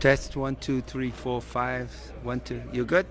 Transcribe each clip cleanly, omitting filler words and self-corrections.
Test 1, 2, 3, 4, 5. 1, 2. You good?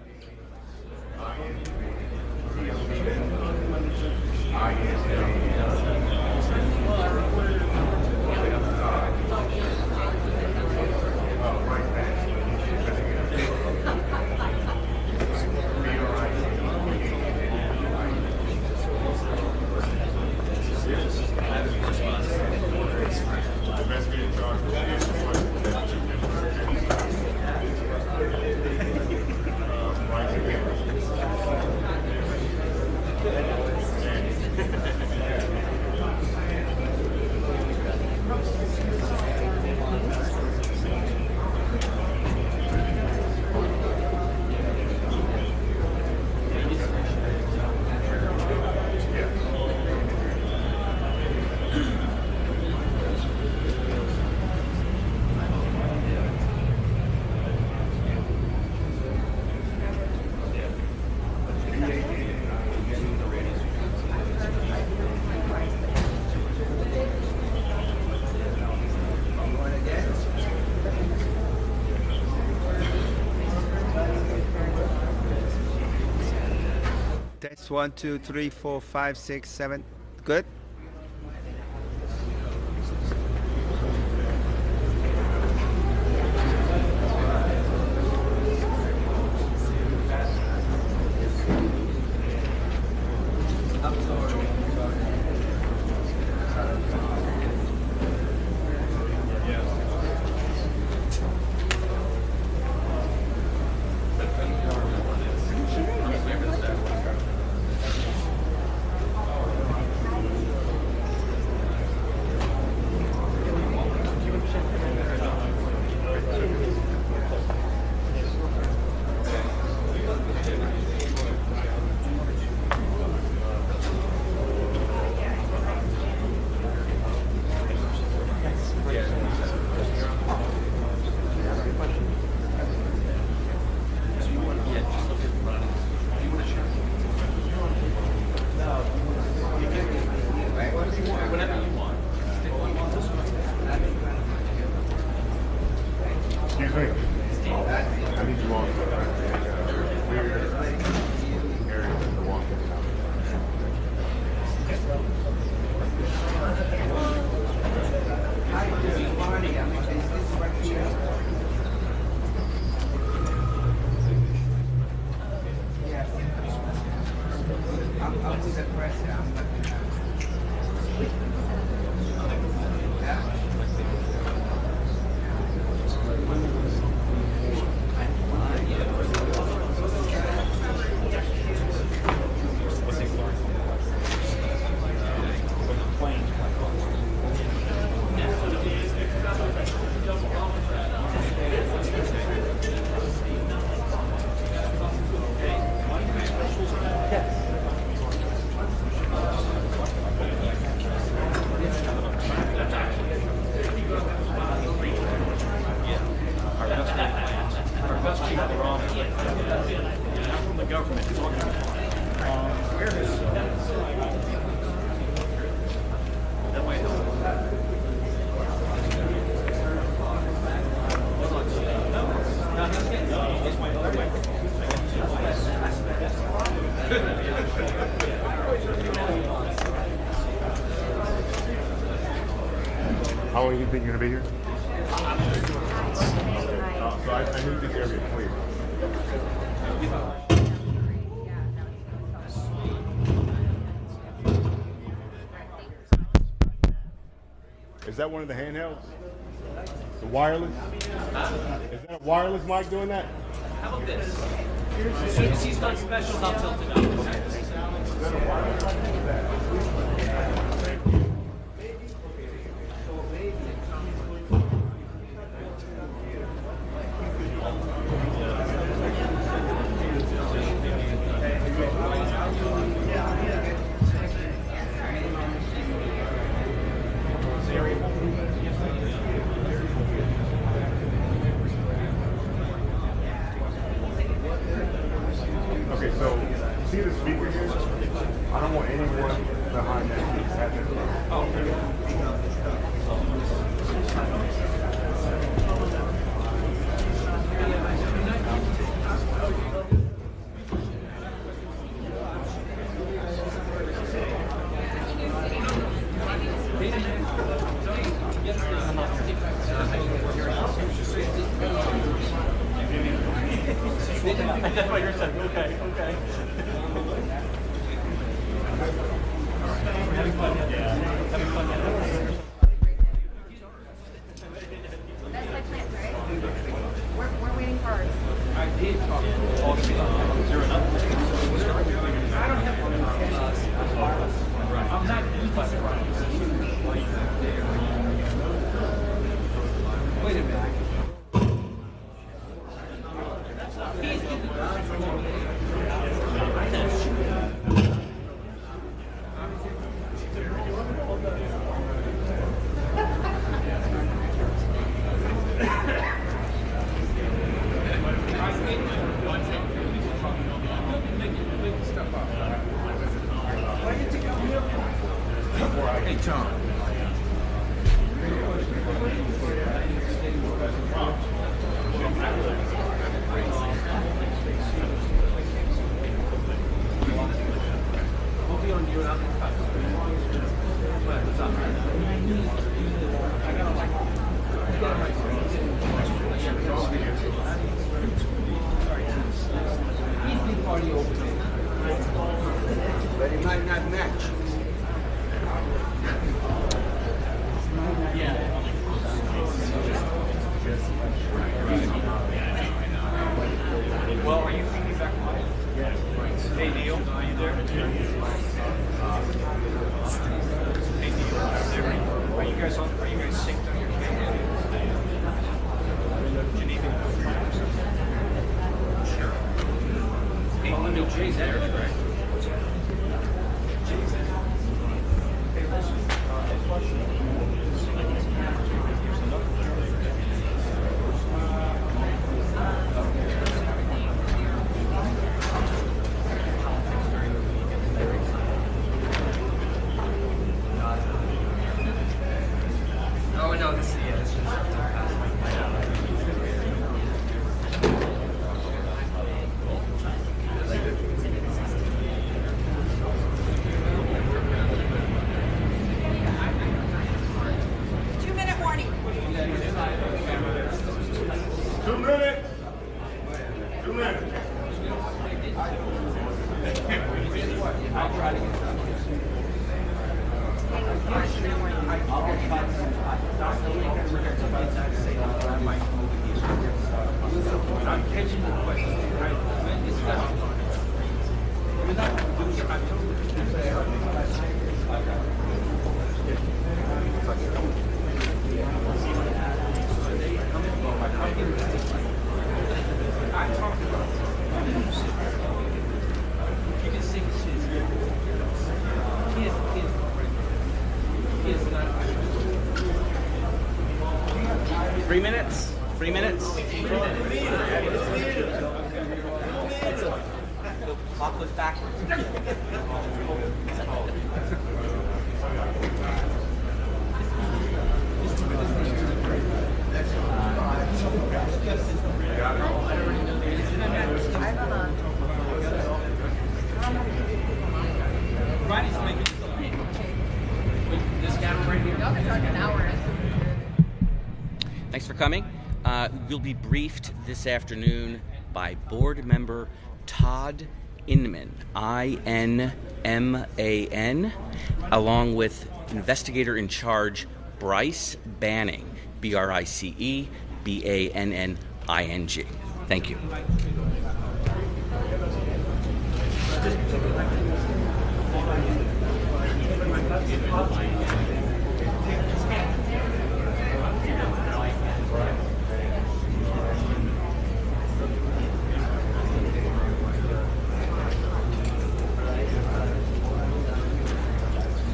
Test 1, 2, 3, 4, 5, 6, 7. Good? How long do you think you're going to be here? So I need this area clear. Is that one of the handhelds? The wireless? Is that a wireless mic doing that? How about this? As soon as he's done specials, I'll tilt it up. Is that a wireless mic? What is that? Okay, so see the speaker here? I don't want anyone behind that piece. Have that. Oh, okay. That's what you're saying. Okay. We're having fun yet? Yeah. Having fun yet? That's my plans, right? We're waiting for ours. I did talk to all the people. Is there another? I don't have one. I'm not Wait a minute. Hey, Tom. We'll be on you and what's up? I got Easy party over there. But it might not match. Well, are you thinking back on it? Yes. Hey, Neil, are you there? Hey, Neil, are you guys synced on your camera? Do you need me to put your or something? Sure. Hey, Neil, Jay's there, right? Jay's there. Hey, listen. Oh no, this is just 2-minute warning. 2 minutes. 2 minutes. I'll try to get I'm catching the question. We're not doing it. I told I talked about you can see his kids not 3 minutes? 3 minutes? The clock was backwards. Ronnie's making this guy right here. Y'all can talk an hour. Thanks for coming. We'll be briefed this afternoon by board member Todd Inman, I-N-M-A-N, along with investigator in charge Bryce Banning, B-R-I-C-E-B-A-N-N-I-N-G. Thank you.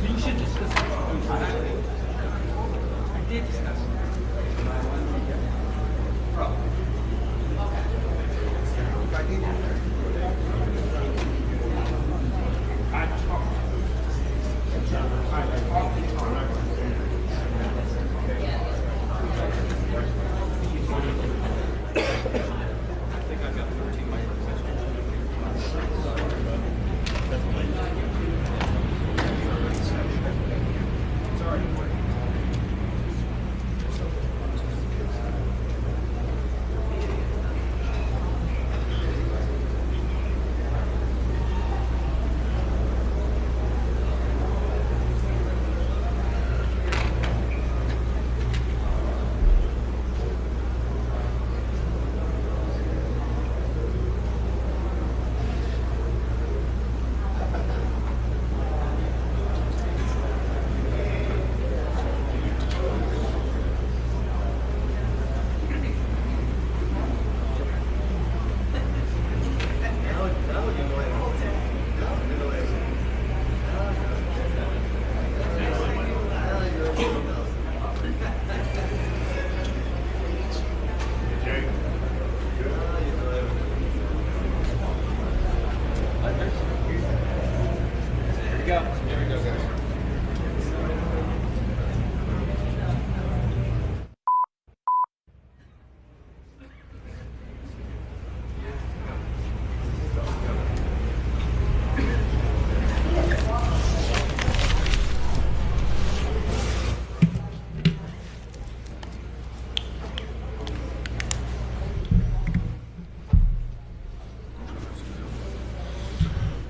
You should discuss it. I did discuss it. Bro.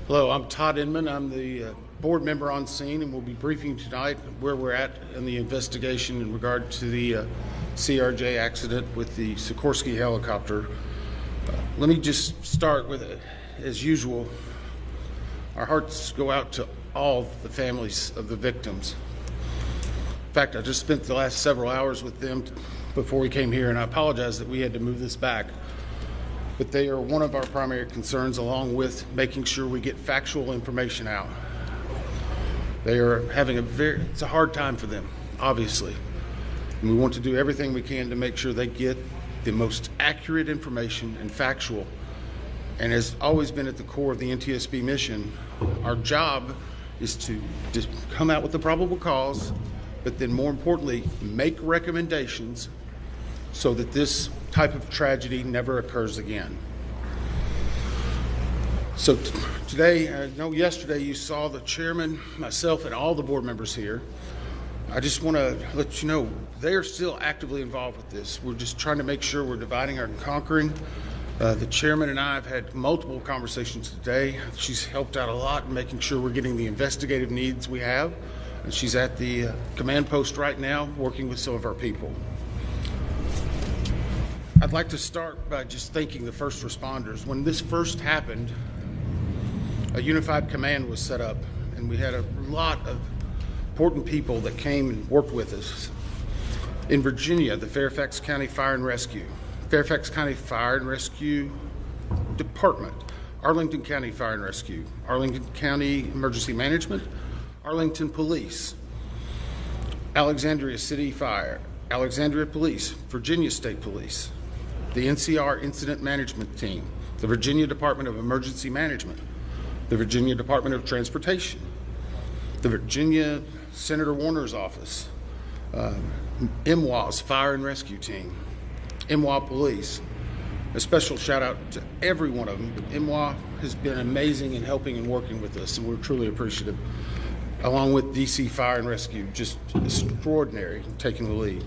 Hello, I'm Todd Inman. I'm the board member on scene, and we'll be briefing tonight where we're at in the investigation in regard to the CRJ accident with the Sikorsky helicopter. Let me just start with, as usual, our hearts go out to all the families of the victims. In fact, I just spent the last several hours with them before we came here, and I apologize that we had to move this back. But they are one of our primary concerns, along with making sure we get factual information out. They are having it's a hard time for them, obviously. And we want to do everything we can to make sure they get the most accurate information and factual. And has always been at the core of the NTSB mission, our job is to just come out with the probable cause, but then more importantly, make recommendations so that this type of tragedy never occurs again. So today, I know yesterday you saw the chairman, myself, and all the board members here. I just want to let you know they are still actively involved with this. We're just trying to make sure we're dividing and conquering. The chairman and I have had multiple conversations today. She's helped out a lot in making sure we're getting the investigative needs we have. And she's at the command post right now working with some of our people. I'd like to start by just thanking the first responders. When this first happened, a unified command was set up, and we had a lot of important people that came and worked with us. In Virginia, the Fairfax County Fire and Rescue, Fairfax County Fire and Rescue Department, Arlington County Fire and Rescue, Arlington County Emergency Management, Arlington Police, Alexandria City Fire, Alexandria Police, Virginia State Police, the NCR Incident Management Team, the Virginia Department of Emergency Management, the Virginia Department of Transportation, the Virginia Senator Warner's office, MWA's Fire and Rescue Team, MWA Police. A special shout out to every one of them. MWA has been amazing in helping and working with us, and we're truly appreciative. Along with DC Fire and Rescue, just extraordinary taking the lead.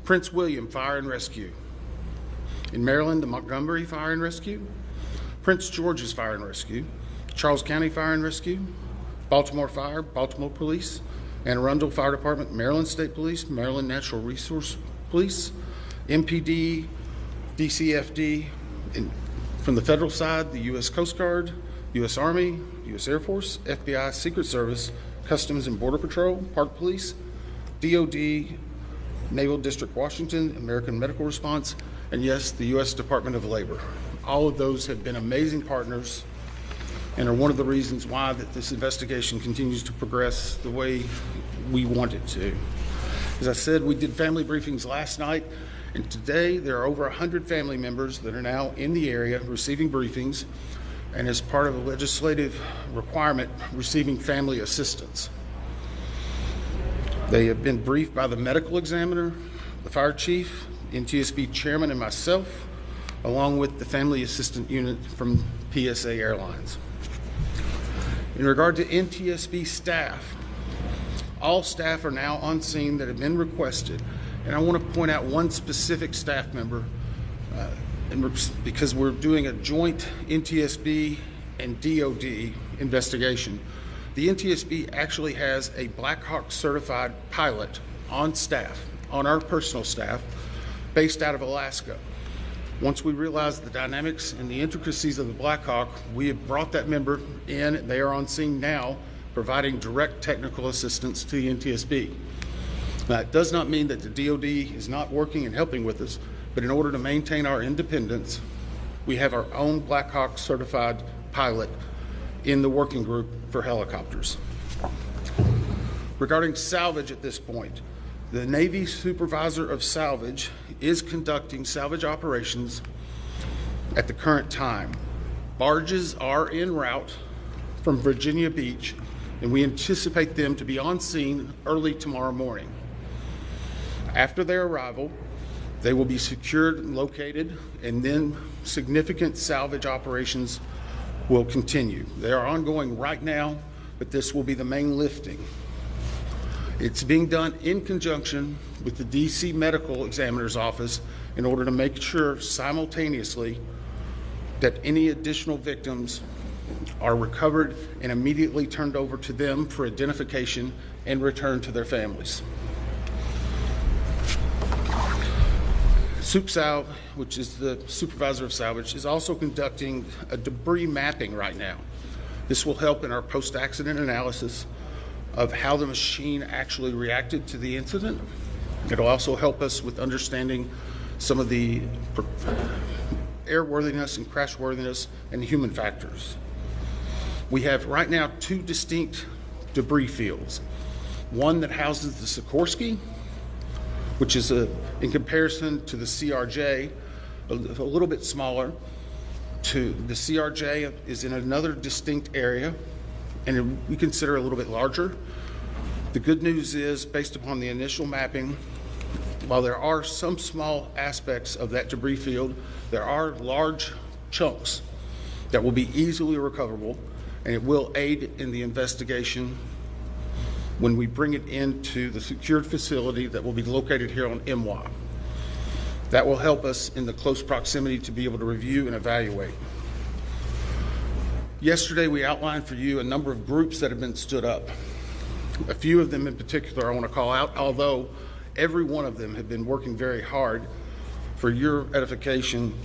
Prince William Fire and Rescue. In Maryland, the Montgomery Fire and Rescue, Prince George's Fire and Rescue, Charles County Fire and Rescue, Baltimore Fire, Baltimore Police, Anne Arundel Fire Department, Maryland State Police, Maryland Natural Resource Police, MPD, DCFD, and from the federal side, the U.S. Coast Guard, U.S. Army, U.S. Air Force, FBI, Secret Service, Customs and Border Patrol, Park Police, DOD, Naval District Washington, American Medical Response, and yes, the U.S. Department of Labor. All of those have been amazing partners and are one of the reasons why that this investigation continues to progress the way we want it to. As I said, we did family briefings last night, and today there are over 100 family members that are now in the area receiving briefings, and as part of a legislative requirement, receiving family assistance. They have been briefed by the medical examiner, the fire chief, NTSB chairman, and myself, along with the family assistant unit from PSA Airlines. In regard to NTSB staff, all staff are now on scene that have been requested, and I want to point out one specific staff member, because we're doing a joint NTSB and DOD investigation. The NTSB actually has a Black Hawk certified pilot on staff, on our personal staff, based out of Alaska. Once we realized the dynamics and the intricacies of the Black Hawk, we have brought that member in. They are on scene now, providing direct technical assistance to the NTSB. Now, it does not mean that the DOD is not working and helping with us, but in order to maintain our independence, we have our own Black Hawk certified pilot in the working group for helicopters. Regarding salvage at this point, the Navy Supervisor of Salvage is conducting salvage operations at the current time. Barges are en route from Virginia Beach and we anticipate them to be on scene early tomorrow morning. After their arrival, they will be secured and located, and then significant salvage operations will continue. They are ongoing right now, but this will be the main lifting. It's being done in conjunction with the DC Medical Examiner's Office in order to make sure simultaneously that any additional victims are recovered and immediately turned over to them for identification and returned to their families. SupSal, which is the supervisor of salvage, is also conducting a debris mapping right now. This will help in our post-accident analysis of how the machine actually reacted to the incident. It'll also help us with understanding some of the airworthiness and crashworthiness and human factors. We have right now two distinct debris fields. One that houses the Sikorsky, which is in comparison to the CRJ, a little bit smaller. The CRJ is in another distinct area, and we consider a little bit larger. The good news is, based upon the initial mapping, while there are some small aspects of that debris field, there are large chunks that will be easily recoverable, and it will aid in the investigation when we bring it into the secured facility that will be located here on MWA. That will help us in the close proximity to be able to review and evaluate. Yesterday, we outlined for you a number of groups that have been stood up. A few of them in particular I want to call out, although every one of them have been working very hard. For your edification,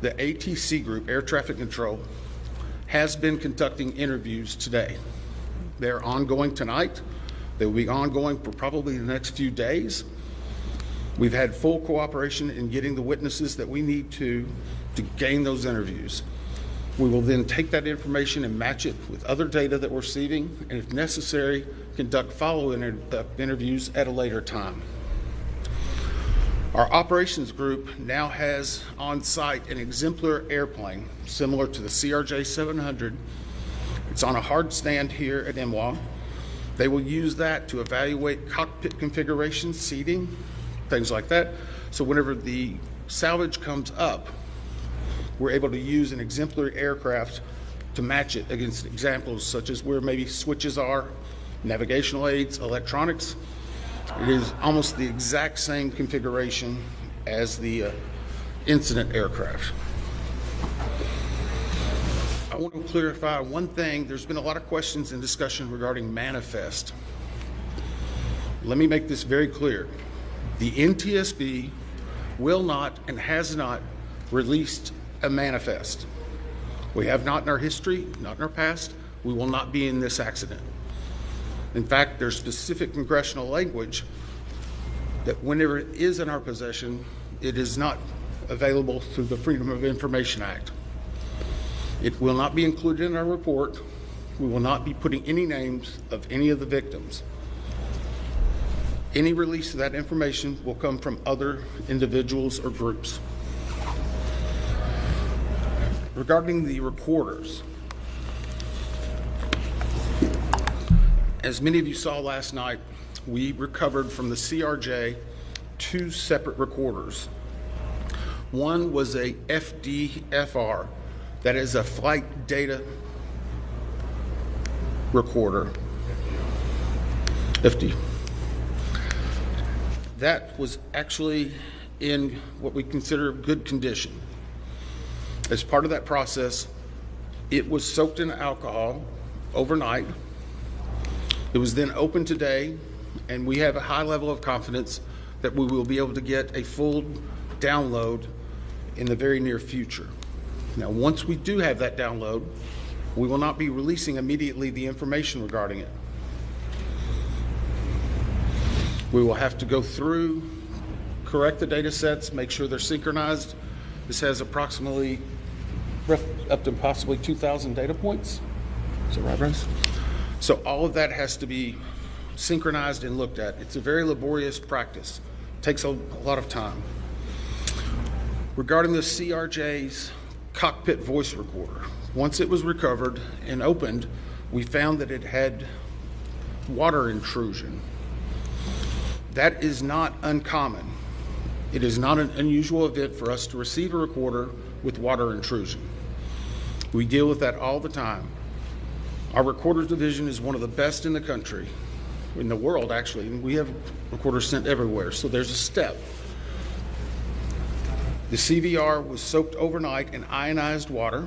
the ATC group, Air Traffic Control, has been conducting interviews today. They're ongoing tonight. They will be ongoing for probably the next few days. We've had full cooperation in getting the witnesses that we need to gain those interviews. We will then take that information and match it with other data that we're receiving, and if necessary, conduct follow-up interviews at a later time. Our operations group now has on site an exemplar airplane similar to the CRJ 700. It's on a hard stand here at MWA. They will use that to evaluate cockpit configuration, seating, things like that. So whenever the salvage comes up, we're able to use an exemplary aircraft to match it against examples such as where maybe switches are, navigational aids, electronics. It is almost the exact same configuration as the incident aircraft. I want to clarify one thing. There's been a lot of questions and discussion regarding manifest. Let me make this very clear. The NTSB will not and has not released a manifest. We have not in our history, not in our past. We will not be in this accident. In fact, there's specific congressional language that whenever it is in our possession, it is not available through the Freedom of Information Act. It will not be included in our report. We will not be putting any names of any of the victims. Any release of that information will come from other individuals or groups. Regarding the recorders, as many of you saw last night, we recovered from the CRJ 2 separate recorders. One was a FDFR, that is a flight data recorder. FD. That was actually in what we consider good condition. As part of that process, it was soaked in alcohol overnight. It was then opened today, and we have a high level of confidence that we will be able to get a full download in the very near future. Now, once we do have that download, we will not be releasing immediately the information regarding it. We will have to go through, correct the data sets, make sure they're synchronized. This has approximately up to possibly 2,000 data points. Is that right, Bryce? So all of that has to be synchronized and looked at. It's a very laborious practice. It takes a lot of time. Regarding the CRJ's cockpit voice recorder, once it was recovered and opened, we found that it had water intrusion. That is not uncommon. It is not an unusual event for us to receive a recorder with water intrusion. We deal with that all the time. Our recorders division is one of the best in the country, in the world actually, and we have recorders sent everywhere. So there's a step. The CVR was soaked overnight in ionized water,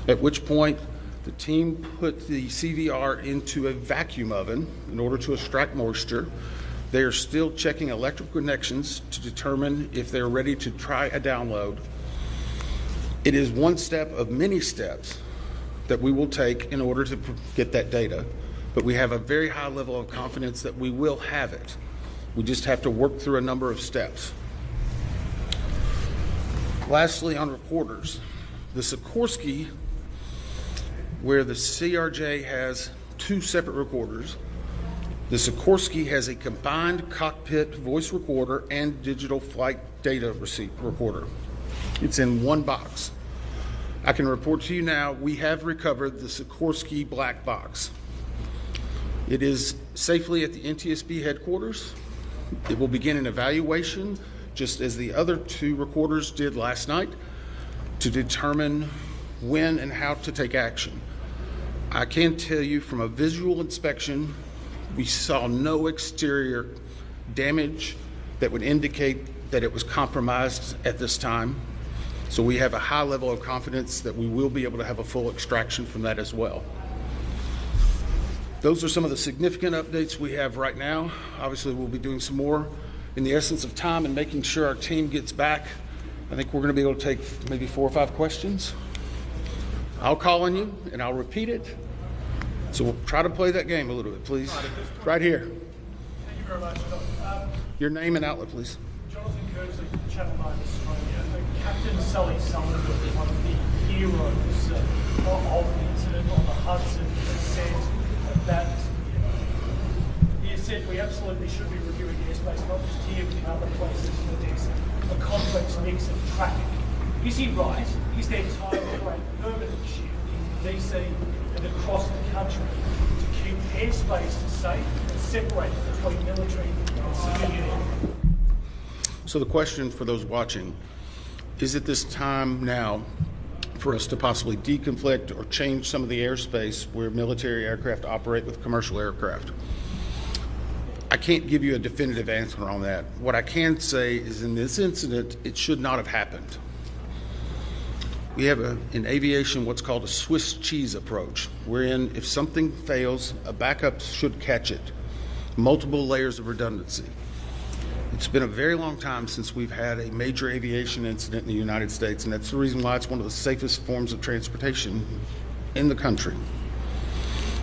at which point the team put the CVR into a vacuum oven in order to extract moisture. They are still checking electrical connections to determine if they're ready to try a download. It is one step of many steps that we will take in order to get that data, but we have a very high level of confidence that we will have it. We just have to work through a number of steps. Lastly, on recorders, the Sikorsky, where the CRJ has two separate recorders, the Sikorsky has a combined cockpit voice recorder and digital flight data receipt recorder. It's in one box. I can report to you now, we have recovered the Sikorsky black box. It is safely at the NTSB headquarters. It will begin an evaluation, just as the other two recorders did last night, to determine when and how to take action. I can tell you from a visual inspection, we saw no exterior damage that would indicate that it was compromised at this time. So we have a high level of confidence that we will be able to have a full extraction from that as well. Those are some of the significant updates we have right now. Obviously, we'll be doing some more in the essence of time and making sure our team gets back. I think we're going to be able to take maybe 4 or 5 questions. I'll call on you and I'll repeat it. So we'll try to play that game a little bit, please. Right here. Thank you very much. Your name and outlet, please. Jonathan Kersley, Channel 9 Australia. Captain Sully Sullivan, one of the heroes of the incident on the Hudson, said that he said we absolutely should be reviewing airspace, not just here but in other places where there's a complex mix of traffic. Is he right? Is there time for a permanent shift in DC and across the country to keep airspace safe and separate between military and civilian aircraft? So the question for those watching, is it this time now for us to possibly deconflict or change some of the airspace where military aircraft operate with commercial aircraft? I can't give you a definitive answer on that. What I can say is in this incident, it should not have happened. We have in aviation what's called a Swiss cheese approach, wherein if something fails, a backup should catch it. Multiple layers of redundancy. It's been a very long time since we've had a major aviation incident in the United States, and that's the reason why it's one of the safest forms of transportation in the country.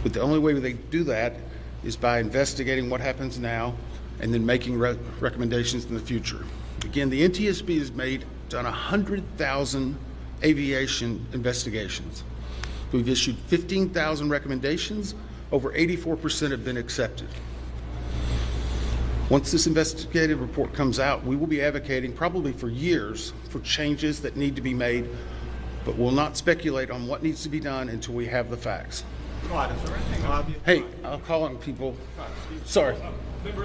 But the only way they do that is by investigating what happens now and then making recommendations in the future. Again, the NTSB has done 100,000 aviation investigations. We've issued 15,000 recommendations. Over 84% have been accepted. Once this investigative report comes out, we will be advocating probably for years for changes that need to be made, but we'll not speculate on what needs to be done until we have the facts. Right, is there anything obvious? Hey, I'll call on people. Sorry. Dave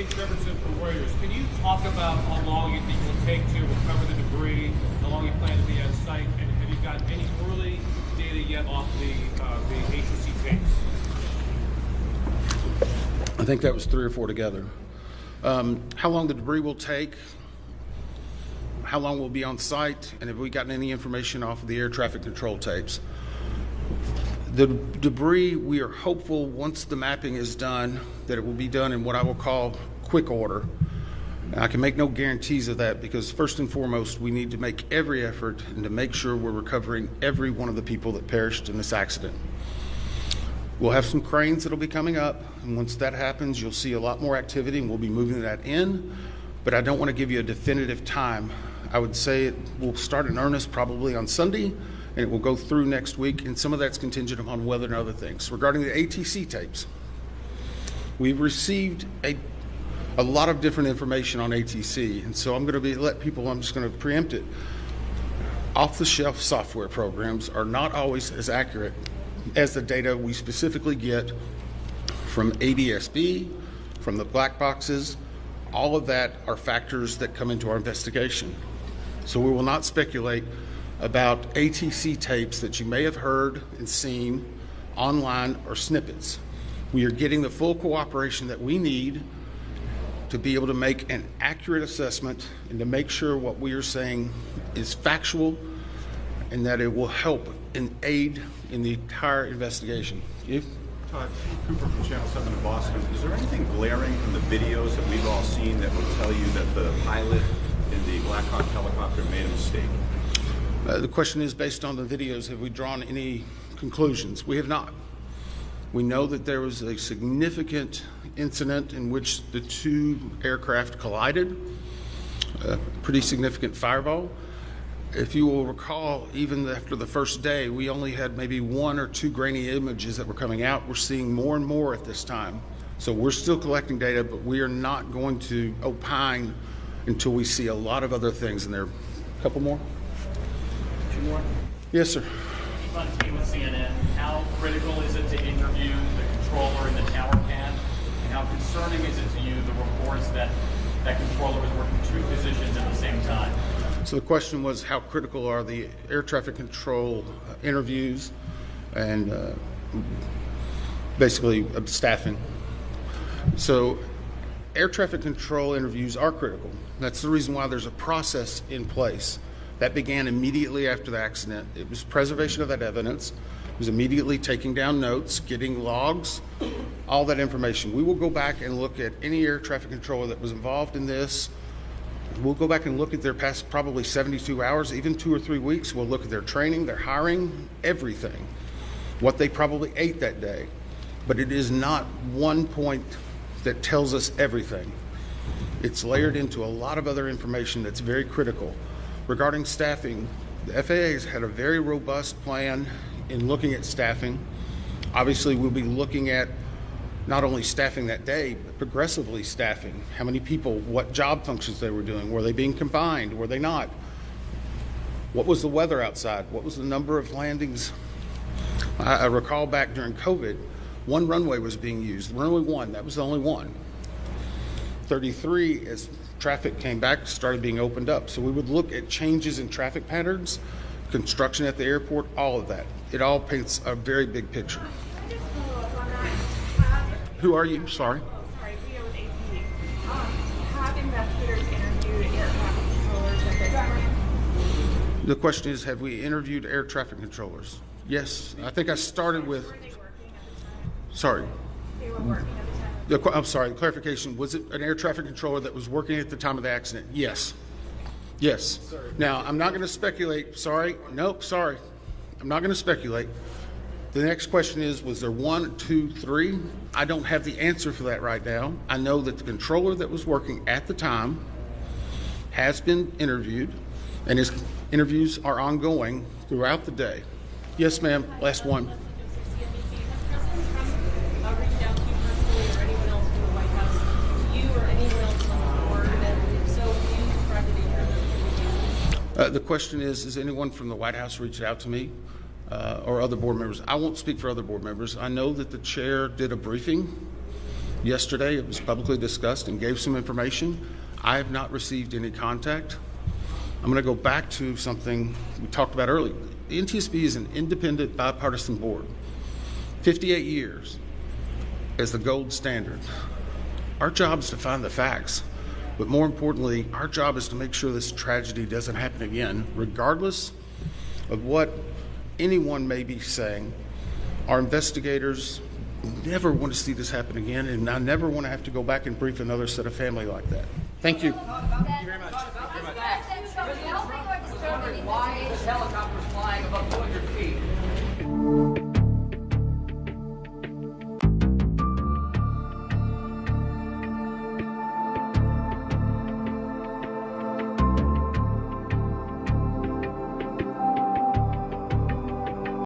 Treverson from Reuters. Can you talk about how long you think it will take to recover the debris, how long you plan to be on site, and have you got any early data yet off the ATC tapes? I think that was 3 or 4 together. How long the debris will take, how long we'll be on site, and have we gotten any information off of the air traffic control tapes. The debris, we are hopeful once the mapping is done that it will be done in what I will call quick order. And I can make no guarantees of that because first and foremost, we need to make every effort and to make sure we're recovering every one of the people that perished in this accident. We'll have some cranes that'll be coming up, and once that happens, you'll see a lot more activity and we'll be moving that in, but I don't want to give you a definitive time. I would say it will start in earnest probably on Sunday, and it will go through next week, and some of that's contingent upon weather and other things. Regarding the ATC tapes, we've received a lot of different information on ATC, and so I'm just going to preempt it. Off-the-shelf software programs are not always as accurate as the data we specifically get from ADSB, from the black boxes. All of that are factors that come into our investigation. So we will not speculate about ATC tapes that you may have heard and seen online or snippets. We are getting the full cooperation that we need to be able to make an accurate assessment and to make sure what we are saying is factual and that it will help and aid in the entire investigation. You? Todd, Cooper from Channel 7 in Boston. Is there anything glaring from the videos that we've all seen that will tell you that the pilot in the Black Hawk helicopter made a mistake? The question is, based on the videos, have we drawn any conclusions? We have not. We know that there was a significant incident in which the two aircraft collided, a pretty significant fireball. If you will recall, even after the first day, we only had maybe 1 or 2 grainy images that were coming out. We're seeing more and more at this time. So we're still collecting data, but we are not going to opine until we see a lot of other things in there. A couple more? 2 more? Yes, sir. On team with CNN, how critical is it to interview the controller in the tower pad? And how concerning is it to you, the reports that that controller was working 2 positions at the same time? So the question was, how critical are the air traffic control interviews and basically staffing? So air traffic control interviews are critical. That's the reason why there's a process in place. That began immediately after the accident. It was preservation of that evidence. It was immediately taking down notes, getting logs, all that information. We will go back and look at any air traffic controller that was involved in this. We'll go back and look at their past probably 72 hours, even 2 or 3 weeks. We'll look at their training, their hiring, everything, what they probably ate that day. But it is not one point that tells us everything. It's layered into a lot of other information that's very critical. Regarding staffing, the FAA has had a very robust plan in looking at staffing. Obviously, we'll be looking at not only staffing that day, but progressively staffing. How many people, what job functions they were doing. Were they being combined? Were they not? What was the weather outside? What was the number of landings? I recall back during COVID, 1 runway was being used. Runway 1, that was the only one. 33, as traffic came back, started being opened up. So we would look at changes in traffic patterns, construction at the airport, all of that. It all paints a very big picture. Who are you? Sorry. Sorry, Leah with AP. Have investigators interviewed air traffic controllers at this time? The question is, have we interviewed air traffic controllers? Yes. I think I started with... Sorry. They were working at the time. I'm sorry, clarification. Was it an air traffic controller that was working at the time of the accident? Yes. Yes. Now, I'm not going to speculate. Sorry. Nope, sorry. I'm not going to speculate. The next question is, was there 1, 2, 3? I don't have the answer for that right now. I know that the controller that was working at the time has been interviewed, and his interviews are ongoing throughout the day. Yes, ma'am. Last one. The question is anyone from the White House reached out to me or other board members? I won't speak for other board members. I know that the chair did a briefing yesterday. It was publicly discussed and gave some information. I have not received any contact. I'm going to go back to something we talked about earlier. The NTSB is an independent bipartisan board. 58 years as the gold standard. Our job is to find the facts. But more importantly, our job is to make sure this tragedy doesn't happen again, regardless of what anyone may be saying. Our investigators never want to see this happen again, and I never want to have to go back and brief another set of family like that. Thank you. Thank you very much. Thank you very much. Why is helicopters flying above 200 feet?